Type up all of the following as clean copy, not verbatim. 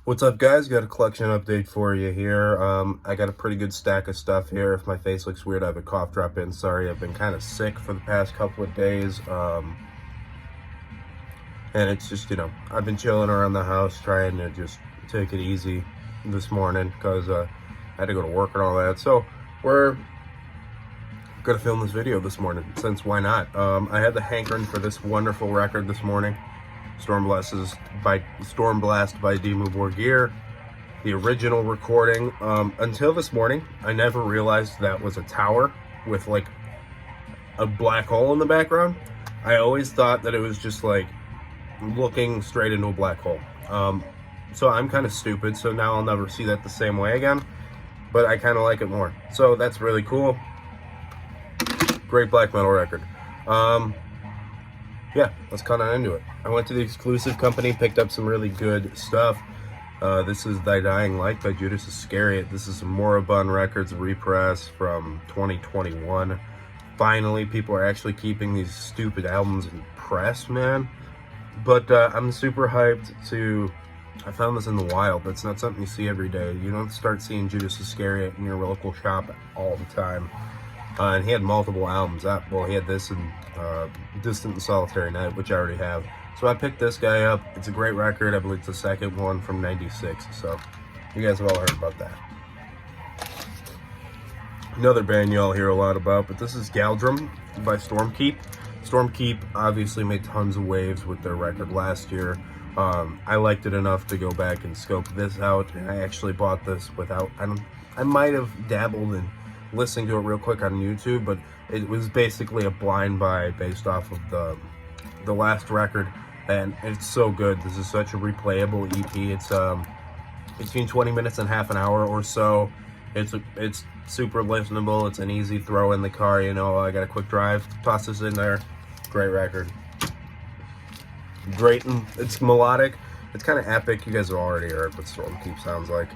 What's up, guys? Got a collection update for you here. I got a pretty good stack of stuff here. If my face looks weird, I have a cough drop in. Sorry, I've been kind of sick for the past couple of days. And it's just, I've been chilling around the house trying to just take it easy this morning because I had to go to work and all that. So we're going to film this video this morning, since why not? I had the hankering for this wonderful record this morning. Stormblast by Dimmu Borgir, the original recording. Until this morning, I never realized that was a tower with like a black hole in the background. I always thought that it was just like looking straight into a black hole. So I'm kind of stupid, so now I'll never see that the same way again, but I kind of like it more. So that's really cool. Great black metal record. Yeah, let's cut on into it. I went to the exclusive company, picked up some really good stuff. This is Thy Dying Light by Judas Iscariot. This is a Morbid Records repress from 2021. Finally, people are actually keeping these stupid albums in press, man. But I'm super hyped to... I found this in the wild. That's not something you see every day. You don't start seeing Judas Iscariot in your local shop all the time. And he had multiple albums out. Well, he had this and Distant and Solitary Night, which I already have. So I picked this guy up. It's a great record. I believe it's the second one from '96. So you guys have all heard about that. Another band you all hear a lot about, but this is Galdrum by Stormkeep. Stormkeep obviously made tons of waves with their record last year. I liked it enough to go back and scope this out, and I actually bought this without... I might have dabbled in listening to it real quick on YouTube, but it was basically a blind buy based off of the last record, and it's so good. This is such a replayable EP. It's between 20 minutes and half an hour or so. It's super listenable. It's an easy throw in the car. I got a quick drive, toss this in there. Great record. Great, and it's melodic. It's kind of epic. You guys have already heard what Stormkeep sounds like.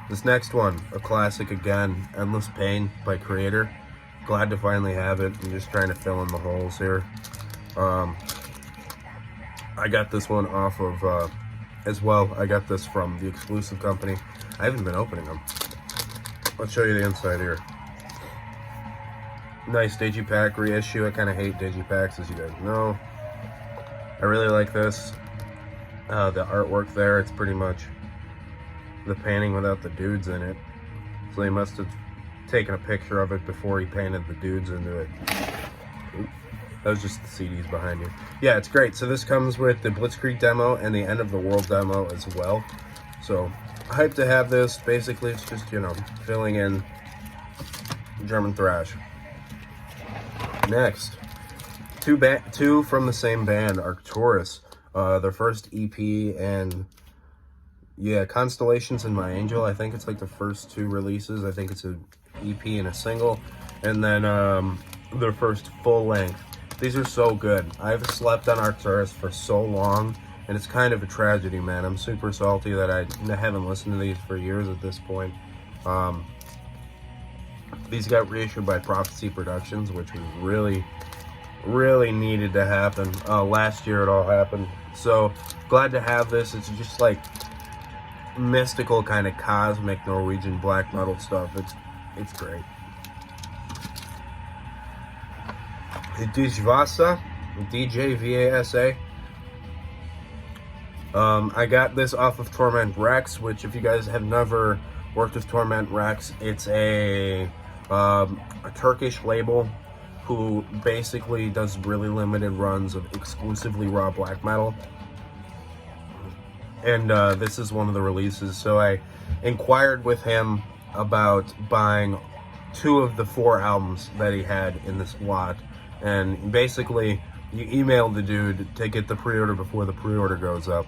This next one, a classic again, Endless Pain by Creator. Glad to finally have it. I'm just trying to fill in the holes here. I got this one off of, as well, I got this from the exclusive company. I haven't been opening them. Let's show you the inside here. Nice digipack reissue. I kind of hate digipacks, as you guys know. I really like this. The artwork there, it's pretty much the painting without the dudes in it. So he must have taken a picture of it before he painted the dudes into it. Oop. That was just the CDs behind you. Yeah, it's great. So this comes with the Blitzkrieg demo and the End of the World demo as well. So hyped to have this. Basically, it's just, filling in German thrash. Next, two from the same band, Arcturus. Their first EP, and yeah, Constellations and My Angel. I think it's like the first two releases. I think it's an EP and a single, and then their first full length. These are so good. I've slept on Arcturus for so long, and it's kind of a tragedy, man. I'm super salty that I haven't listened to these for years at this point. These got reissued by Prophecy Productions, which was really needed to happen. Last year it all happened. So glad to have this. It's just like mystical, kind of cosmic Norwegian black metal stuff. It's great. Vasa, DJ Vasa. I got this off of Torment Rex, which, if you guys have never worked with Torment Rex, it's a Turkish label who basically does really limited runs of exclusively raw black metal. And this is one of the releases. So I inquired with him about buying 2 of the 4 albums that he had in this lot. And basically, you email the dude to get the pre-order before the pre-order goes up.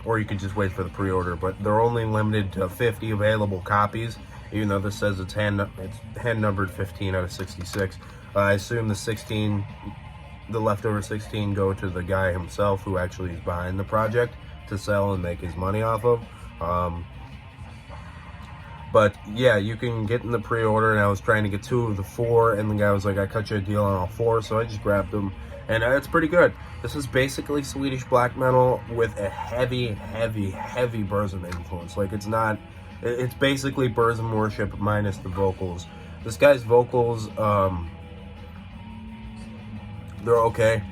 Or you could just wait for the pre-order. But they're only limited to 50 available copies, even though this says it's hand-numbered 15 out of 66. I assume the leftover 16 go to the guy himself who actually is behind the project to sell and make his money off of. But yeah, you can get in the pre-order, and I was trying to get 2 of the 4, and the guy was like, I cut you a deal on all 4, so I just grabbed them, and it's pretty good. This is basically Swedish black metal with a heavy Burzum influence. Like, it's basically Burzum worship minus the vocals. This guy's vocals, they're okay.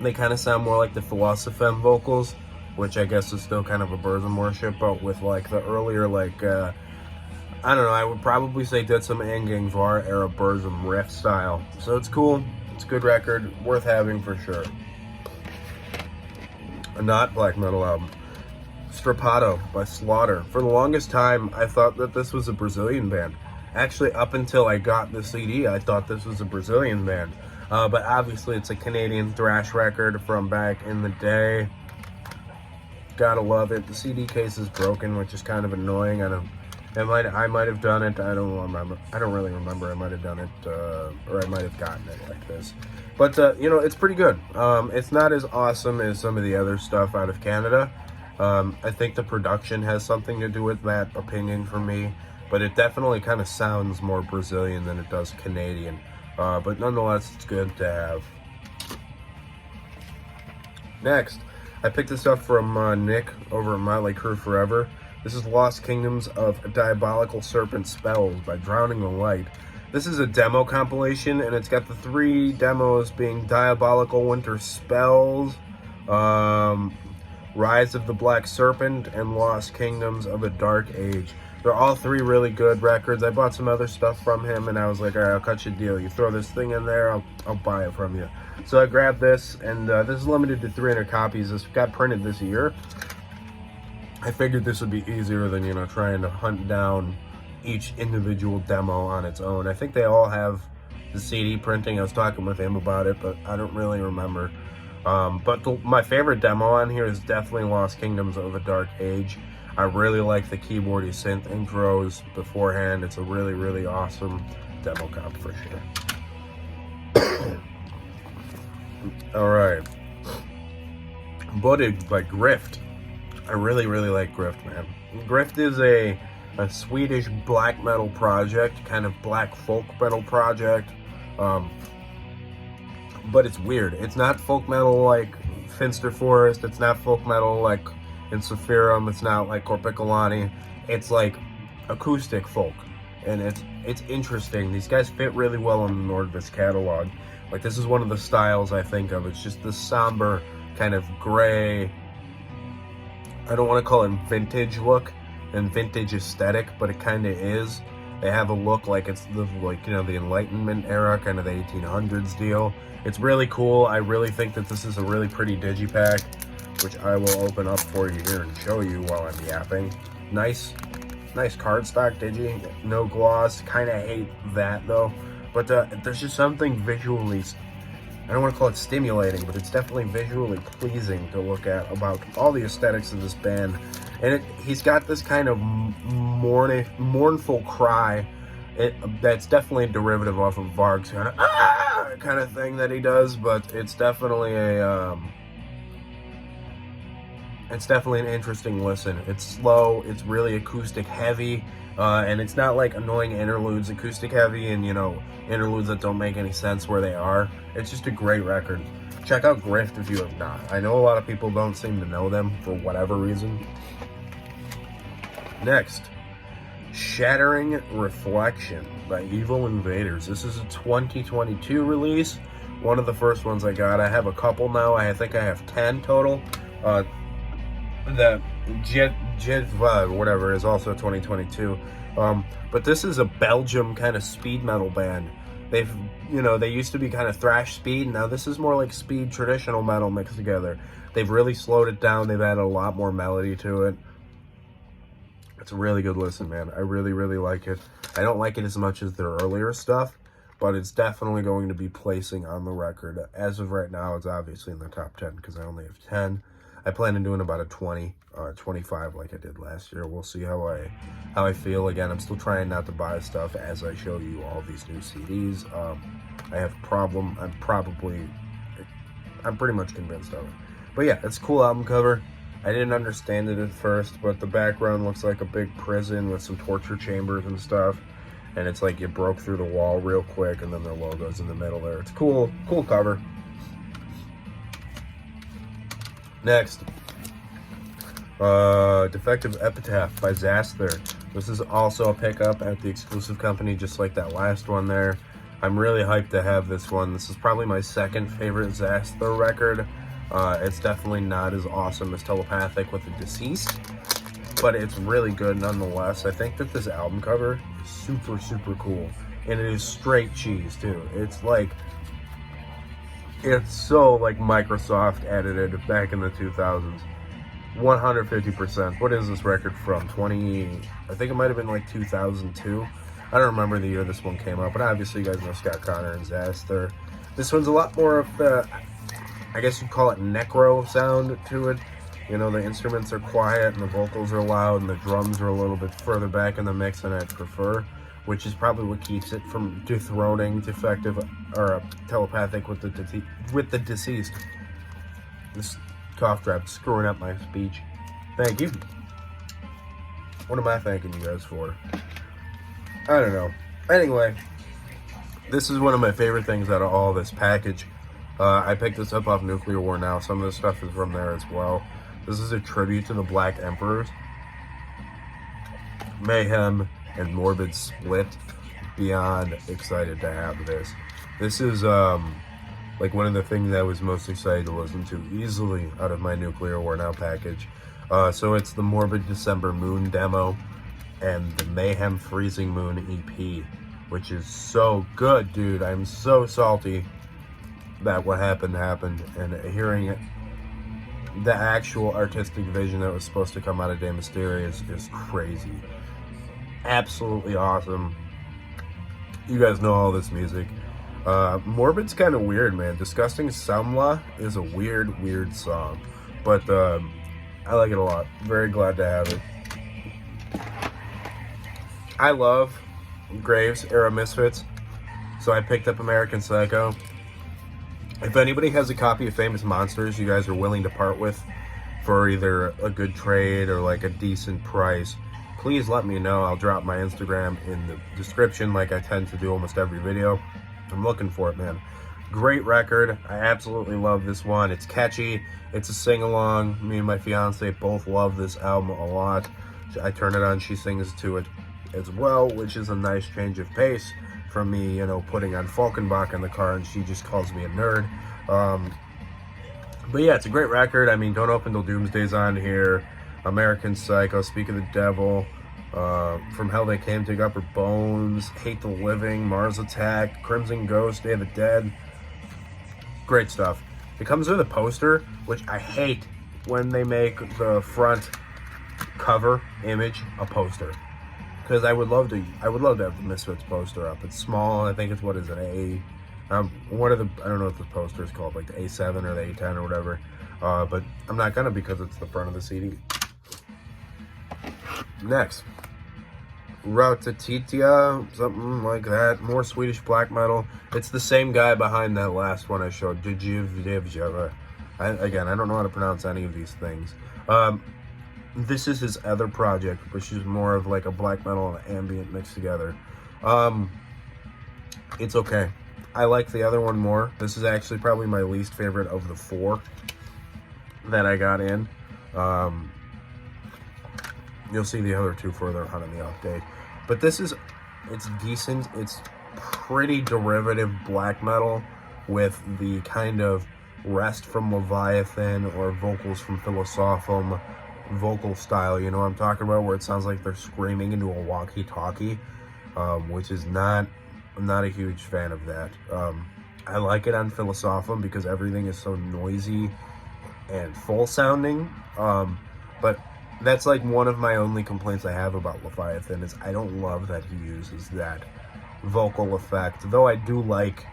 They kind of sound more like the Philosopheme vocals, which I guess is still kind of a Burzum worship, but with like the earlier, like, I don't know, I would probably say did some Angang Var era Burzum riff style. So it's cool. It's a good record, worth having for sure. A not black metal album. Strapato by Slaughter. For the longest time, I thought that this was a Brazilian band. Actually, up until I got the CD, I thought this was a Brazilian band. But obviously, it's a Canadian thrash record from back in the day. Gotta love it. The CD case is broken, which is kind of annoying. I might have done it. I don't remember. I don't really remember. I might have done it, or I might have gotten it like this. But you know, it's pretty good. It's not as awesome as some of the other stuff out of Canada. I think the production has something to do with that opinion for me. But it definitely kind of sounds more Brazilian than it does Canadian. But nonetheless, it's good to have. Next, I picked this up from Nick over at Motley Crue Forever. This is Lost Kingdoms of Diabolical Serpent Spells by Drowning the Light. This is a demo compilation, and it's got the 3 demos being Diabolical Winter Spells, Rise of the Black Serpent, and Lost Kingdoms of a Dark Age. They're all 3 really good records. I bought some other stuff from him, and I was like, all right, I'll cut you a deal. You throw this thing in there, I'll buy it from you. So I grabbed this, and this is limited to 300 copies. This got printed this year. I figured this would be easier than, you know, trying to hunt down each individual demo on its own. I think they all have the CD printing. I was talking with him about it, but I don't really remember. My favorite demo on here is definitely Lost Kingdoms of a Dark Age. I really like the keyboardy synth intros beforehand. It's a really awesome demo comp for sure. Alright. Morbid by Grif. I really like Grif, man. Grif is a Swedish black metal project, kind of black folk metal project. But it's weird. It's not folk metal like Finster Forest. It's not folk metal like in Sephirum. It's not like Corpicalani. It's like acoustic folk. And it's interesting. These guys fit really well on the Nordvis catalog. Like, this is one of the styles I think of. It's just the somber, kind of gray, I don't want to call it vintage look and vintage aesthetic, but it kind of is. They have a look like it's the, like, you know, the Enlightenment era, kind of the 1800s deal. It's really cool. I really think that this is a really pretty digipack, which I will open up for you here and show you while I'm yapping. Nice cardstock digi, no gloss. Kind of hate that though, but there's just something visually, I don't want to call it stimulating, but it's definitely visually pleasing to look at about all the aesthetics of this band. And he's got this kind of mournful cry. That's definitely a derivative off of Varg's kind of thing that he does, but it's definitely an interesting listen. It's slow, it's really acoustic heavy, and it's not like annoying interludes, acoustic heavy, and, you know, interludes that don't make any sense where they are. It's just a great record. Check out Grif if you have not. I know a lot of people don't seem to know them for whatever reason. Next, Shattering Reflection by Evil Invaders. This is a 2022 release. One of the first ones I got. I have a couple now. I think I have 10 total. The whatever is also 2022. But this is a Belgium kind of speed metal band. They used to be kind of thrash speed. Now this is more like speed traditional metal mixed together. They've really slowed it down. They've added a lot more melody to it. It's a really good listen, man. I really like it. I don't like it as much as their earlier stuff, but it's definitely going to be placing on the record. As of right now, it's obviously in the top 10 because I only have 10. I plan on doing about a 20, 25 like I did last year. We'll see how I feel. Again, I'm still trying not to buy stuff as I show you all these new CDs. I have a problem. I'm pretty much convinced of it. But yeah, it's a cool album cover. I didn't understand it at first, but the background looks like a big prison with some torture chambers and stuff. And it's like you broke through the wall real quick, and then the logo's in the middle there. It's cool cover. Next, Defective Epitaph by Zaster. This is also a pickup at the exclusive company, just like that last one there. I'm really hyped to have this one. This is probably my second favorite Zaster record. It's definitely not as awesome as Telepathic with the Deceased, but it's really good nonetheless. I think that this album cover is super, super cool. And it is straight cheese, too. It's like, it's so like Microsoft edited back in the 2000s. 150%. What is this record from? I think it might have been like 2002. I don't remember the year this one came out, but obviously you guys know Scott Connor and Zaster. This one's a lot more of the, I guess you'd call it necro sound to it. You know, the instruments are quiet and the vocals are loud and the drums are a little bit further back in the mix than I'd prefer, which is probably what keeps it from dethroning Defective or Telepathic with the Deceased. This cough drop screwing up my speech. Thank you. What am I thanking you guys for? I don't know. Anyway, this is one of my favorite things out of all this package. I picked this up off Nuclear War Now. Some of the stuff is from there as well. This is a tribute to the Black Emperors. Mayhem and Morbid split. Beyond excited to have this. This is like one of the things I was most excited to listen to easily out of my Nuclear War Now package. So it's the Morbid December Moon demo and the Mayhem Freezing Moon EP, which is so good, dude. I'm so salty that what happened, and hearing it, the actual artistic vision that was supposed to come out of De Mysterious is crazy. Absolutely awesome. You guys know all this music. Morbid's kind of weird, man. Disgusting Samla is a weird song, but I like it a lot. Very glad to have it. I love Graves era Misfits, so I picked up American Psycho. If anybody has a copy of Famous Monsters you guys are willing to part with for either a good trade or like a decent price, please let me know. I'll drop my Instagram in the description like I tend to do almost every video. I'm looking for it, man. Great record. I absolutely love this one. It's catchy. It's a sing-along. Me and my fiance both love this album a lot. I turn it on, she sings to it as well, which is a nice change of pace from me, you know, putting on Falkenbach in the car and she just calls me a nerd. But yeah, it's a great record. I mean, Don't Open Till Doomsday's on here. American Psycho, Speak of the Devil, From Hell They Came, Dig Up Her Bones, Hate the Living, Mars Attack, Crimson Ghost, Day of the Dead. Great stuff. It comes with a poster, which I hate when they make the front cover image a poster. Because I would love to have the Misfits poster up. It's small. I think it's, what is it, one of the, I don't know what the poster is called, like the A7 or the A10 or whatever. But I'm not gonna, because it's the front of the CD. Next, Rautatitia, something like that. More Swedish black metal. It's the same guy behind that last one I showed. Again, I don't know how to pronounce any of these things. This is his other project, which is more of like a black metal and ambient mixed together. It's okay. I like the other one more. This is actually probably my least favorite of the four that I got in. You'll see the other two further on in the update. But this is, it's decent. It's pretty derivative black metal with the kind of Rest from Leviathan or vocals from Philosophum vocal style, you know what I'm talking about, where it sounds like they're screaming into a walkie-talkie, which is not, I'm not a huge fan of that. I like it on Philosophum because everything is so noisy and full sounding, but that's like one of my only complaints I have about Leviathan is I don't love that he uses that vocal effect, though I do like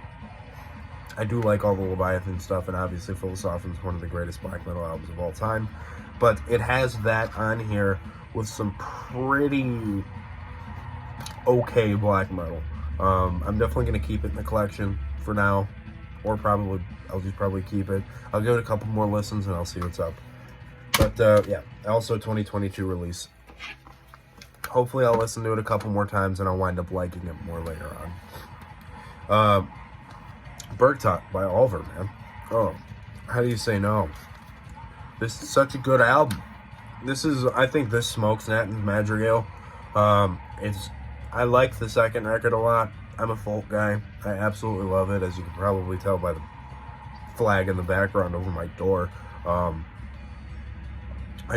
all the Leviathan stuff, and obviously Philosophum is one of the greatest black metal albums of all time. But it has that on here with some pretty okay black metal. I'm definitely going to keep it in the collection for now. Or probably, I'll just probably keep it. I'll give it a couple more listens and I'll see what's up. But yeah, also 2022 release. Hopefully I'll listen to it a couple more times and I'll wind up liking it more later on. Burke Talk by Oliver, man. Oh, how do you say no? This is such a good album. I think this smokes Nat and Madrigal. I like the second record a lot. I'm a folk guy. I absolutely love it, as you can probably tell by the flag in the background over my door. I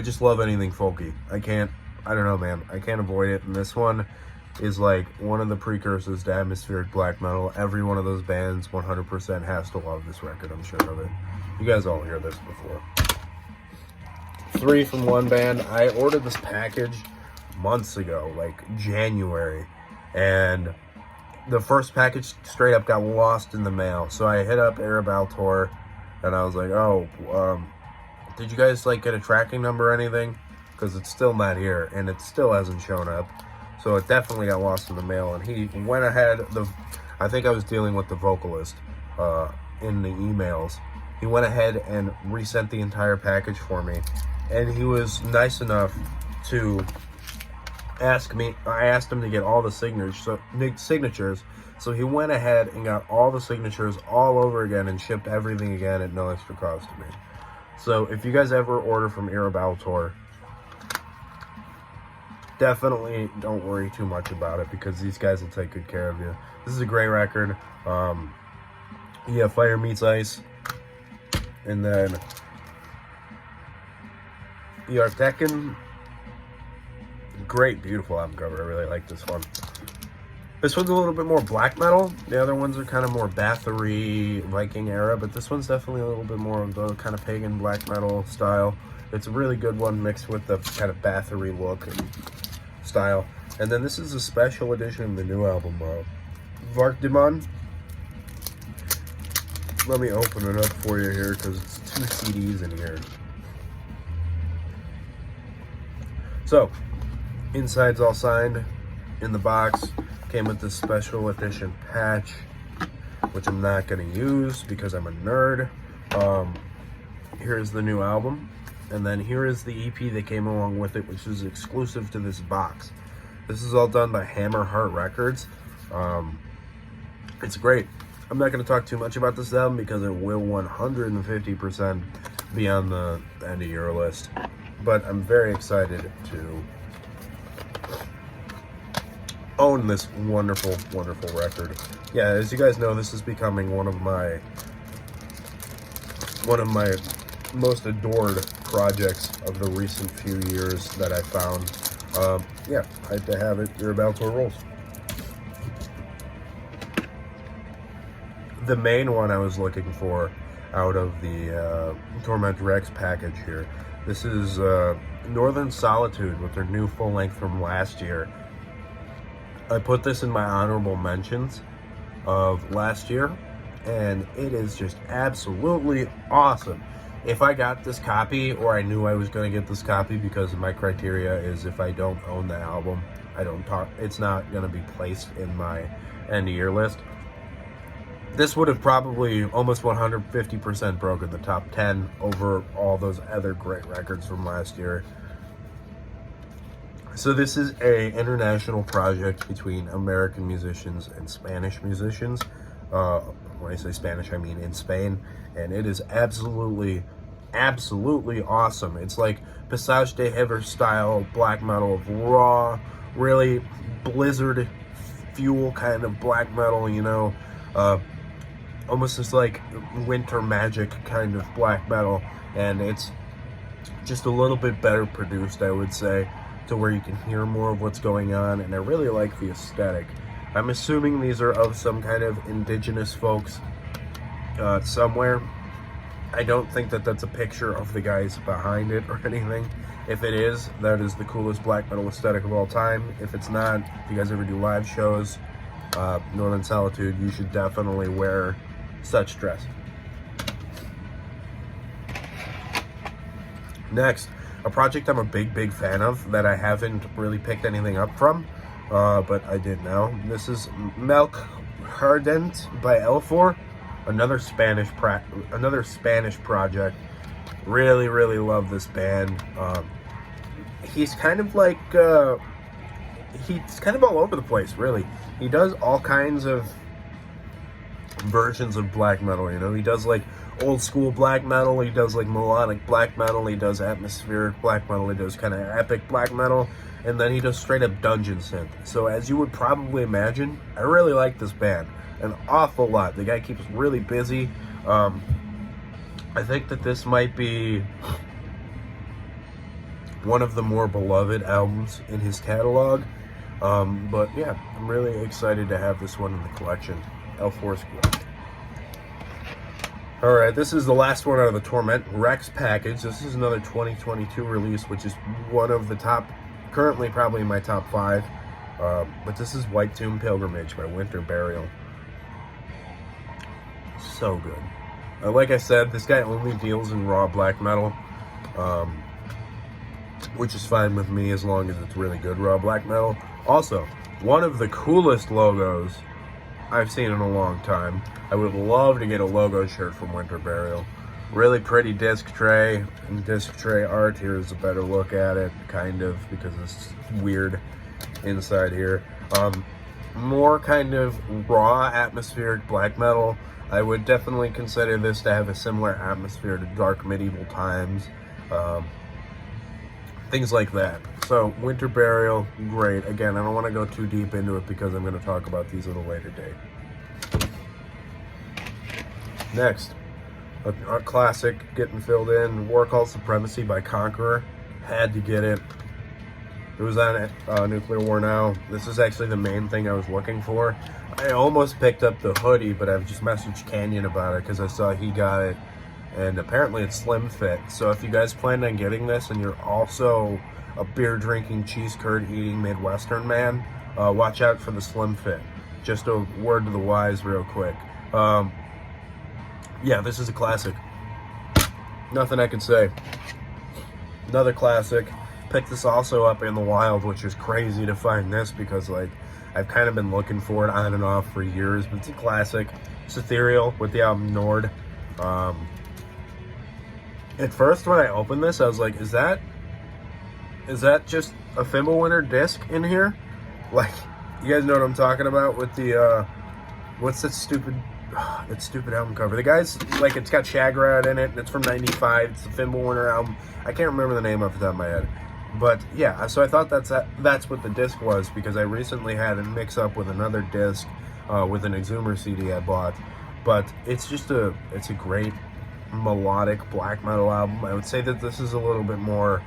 just love anything folky. I don't know, man. I can't avoid it. And this one is like one of the precursors to atmospheric black metal. Every one of those bands 100% has to love this record, I'm sure of it. You guys all hear this before. 3 from one band. I ordered this package months ago, like January, and the first package straight up got lost in the mail. So I hit up Arab Altor, and I was like, oh, did you guys like get a tracking number or anything? Because it's still not here, and it still hasn't shown up. So it definitely got lost in the mail, and he went ahead. I think I was dealing with the vocalist in the emails. He went ahead and resent the entire package for me, and he was nice enough to ask me. I asked him to get all the signatures, so he went ahead and got all the signatures all over again and shipped everything again at no extra cost to me. So if you guys ever order from Arab Altor, definitely don't worry too much about it, because these guys will take good care of you. This is a great record. Yeah, Fire Meets Ice. And then Yartekin. Great, beautiful album cover. I really like this one. This one's a little bit more black metal. The other ones are kind of more Bathory, Viking era, but this one's definitely a little bit more of the kind of pagan black metal style. It's a really good one mixed with the kind of Bathory look and style. And then this is a special edition of the new album, Varkdemon. Let me open it up for you here, because it's 2 CDs in here. So, inside's all signed in the box. Came with this special edition patch, which I'm not going to use because I'm a nerd. Here's the new album. And then here is the EP that came along with it, which is exclusive to this box. This is all done by Hammerheart Records. It's great. I'm not going to talk too much about this album because it will 150% be on the end of your list. But I'm very excited to own this wonderful, wonderful record. Yeah, as you guys know, this is becoming one of my most adored projects of the recent few years that I found. Yeah, I had to have it. You're about to rolls. The main one I was looking for out of the Torment Rex package here. This is Northern Solitude with their new full length from last year. I put this in my honorable mentions of last year, and it is just absolutely awesome. If I got this copy, or I knew I was going to get this copy, because my criteria is if I don't own the album, it's not going to be placed in my end of year list. This would have probably almost 150% broken the top 10 over all those other great records from last year. So this is a international project between American musicians and Spanish musicians. When I say Spanish, I mean in Spain. And it is absolutely, absolutely awesome. It's like Passage de Hever style black metal of raw, really blizzard fuel kind of black metal, you know. Almost just like winter magic kind of black metal. And it's just a little bit better produced, I would say, to where you can hear more of what's going on. And I really like the aesthetic. I'm assuming these are of some kind of indigenous folks somewhere. I don't think that that's a picture of the guys behind it or anything. If it is, that is the coolest black metal aesthetic of all time. If it's not, if you guys ever do live shows, Northern Solitude, you should definitely wear such dress. Next, a project I'm a big fan of that I haven't really picked anything up from, but I did now. This is Hardened by L4, another Spanish project. Really love this band. He's kind of like he's kind of all over the place, really. He does all kinds of versions of black metal, you know. He does like old school black metal, he does like melodic black metal, he does atmospheric black metal, he does kind of epic black metal, and then he does straight up dungeon synth. So as you would probably imagine, I really like this band an awful lot. The guy keeps really busy. I think that this might be one of the more beloved albums in his catalog. But yeah, I'm really excited to have this one in the collection. L4 Squad. Alright, this is the last one out of the Torment Rex package. This is another 2022 release, which is one of the top, currently probably in my top 5. But this is White Tomb Pilgrimage by Winter Burial. So good. Like I said, this guy only deals in raw black metal, which is fine with me as long as it's really good raw black metal. Also, one of the coolest logos I've seen in a long time. I would love to get a logo shirt from Winter Burial. Really pretty disc tray, and disc tray art. Here's a better look at it, kind of, because it's weird inside here. More kind of raw atmospheric black metal. I would definitely consider this to have a similar atmosphere to Dark Medieval Times. Things like that. So, Winter Burial, great. Again, I don't want to go too deep into it because I'm going to talk about these at a later date. Next, a classic getting filled in, War Cult Supremacy by Conqueror. Had to get it. It was on Nuclear War Now. This is actually the main thing I was looking for. I almost picked up the hoodie, but I've just messaged Canyon about it because I saw he got it. And apparently it's slim fit. So if you guys plan on getting this and you're also a beer drinking, cheese curd eating Midwestern man, watch out for the slim fit. Just a word to the wise real quick. Yeah, this is a classic. Nothing I can say. Another classic. Picked this also up in the wild, which is crazy to find this because like I've kind of been looking for it on and off for years, but it's a classic. It's Ethereal with the album Nord. At first, when I opened this, I was like, is that just a Fimbulwinter disc in here? Like, you guys know what I'm talking about with the, what's that stupid album cover? The guy's, like, it's got Shagrad in it, and it's from 95, it's the Fimbulwinter album. I can't remember the name off the top of my head. But, yeah, so I thought that's what the disc was, because I recently had a mix-up with another disc, with an Exhumer CD I bought. But it's a great melodic black metal album. I would say that this is a little bit more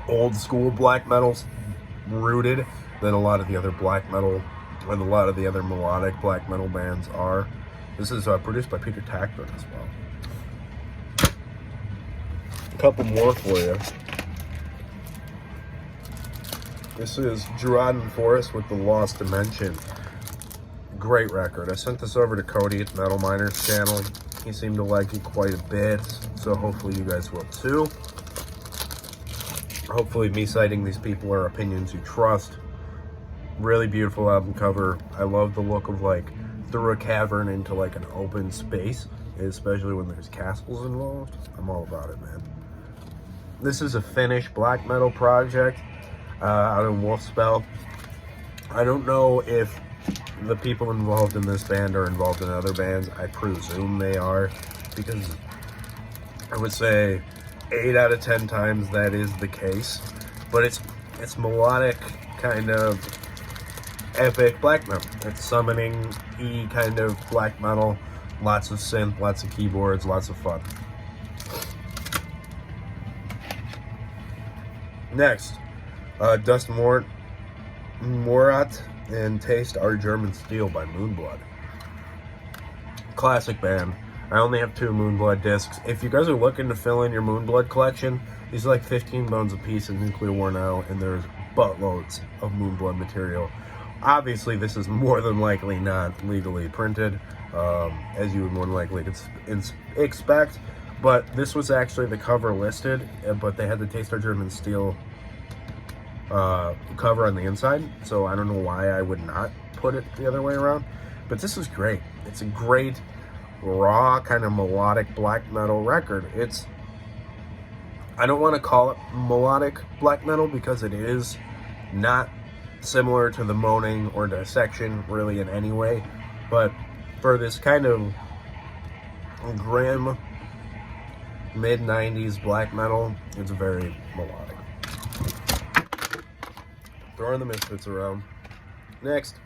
old school black metal rooted than a lot of the other black metal and a lot of the other melodic black metal bands are. This is produced by Peter Tackman as well. A couple more for you. This is Druadan Forest with the Lost Dimension. Great record. I sent this over to Cody at Metal Miners channel. He seemed to like it quite a bit, so hopefully you guys will too. Hopefully me citing these people are opinions you trust. Really beautiful album cover. I love the look of like through a cavern into like an open space, especially when there's castles involved. I'm all about it, man. This is a Finnish black metal project out in Wolfspell. I don't know if the people involved in this band are involved in other bands. I presume they are, because I would say 8 out of 10 times that is the case. But it's melodic, kind of epic black metal. It's summoning-y kind of black metal. Lots of synth, lots of keyboards, lots of fun. Next, Dust Morat and Taste Our German Steel by Moonblood. Classic band. I only have 2 Moonblood discs. If you guys are looking to fill in your Moonblood collection, these are like 15 bones a piece in Nuclear War Now, and there's buttloads of Moonblood material. Obviously, this is more than likely not legally printed, as you would more than likely expect, but this was actually the cover listed, but they had the Taste Our German Steel cover on the inside, so I don't know why I would not put it the other way around. But this is great. It's a great raw kind of melodic black metal record. I don't want to call it melodic black metal because it is not similar to the Moaning or Dissection really in any way. But for this kind of grim mid-90s black metal, it's very melodic. Throwing the Misfits around. Next,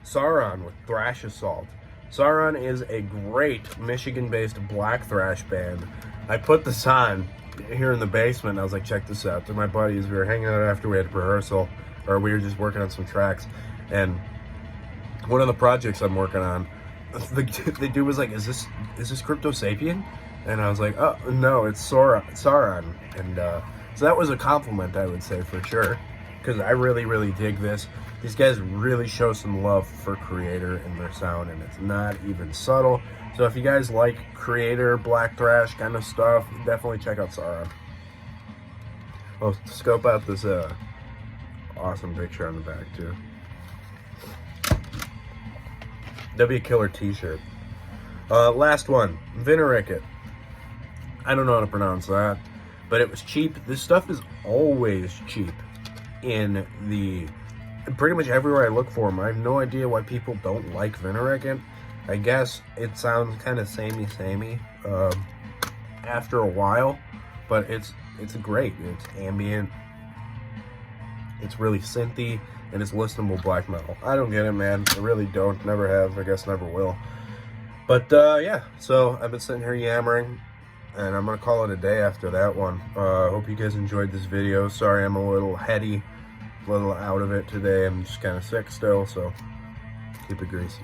Sauron with Thrash Assault. Sauron is a great Michigan-based black thrash band. I put this on here in the basement, and I was like, check this out. To my buddies, we were hanging out after we had rehearsal, or we were just working on some tracks, and one of the projects I'm working on, the dude was like, is this Crypto Sapien? And I was like, oh, no, it's Sauron. And so that was a compliment, I would say, for sure, because I really, really dig this. These guys really show some love for Creator and their sound, and it's not even subtle. So if you guys like Creator, black thrash kind of stuff, definitely check out Sauron. Oh, scope out this awesome picture on the back, too. That'd be a killer t-shirt. Last one, Vinera. I don't know how to pronounce that, but it was cheap. This stuff is always cheap in pretty much everywhere I look for them. I have no idea why people don't like Vinera. I guess it sounds kind of samey after a while, but it's great. It's ambient. It's really synthy, and it's listenable black metal. I don't get it, man. I really don't. Never have. I guess never will. But yeah, so I've been sitting here yammering, and I'm gonna call it a day after that one. Hope you guys enjoyed this video. Sorry I'm a little heady, a little out of it today. I'm just kind of sick still, so keep it greasy.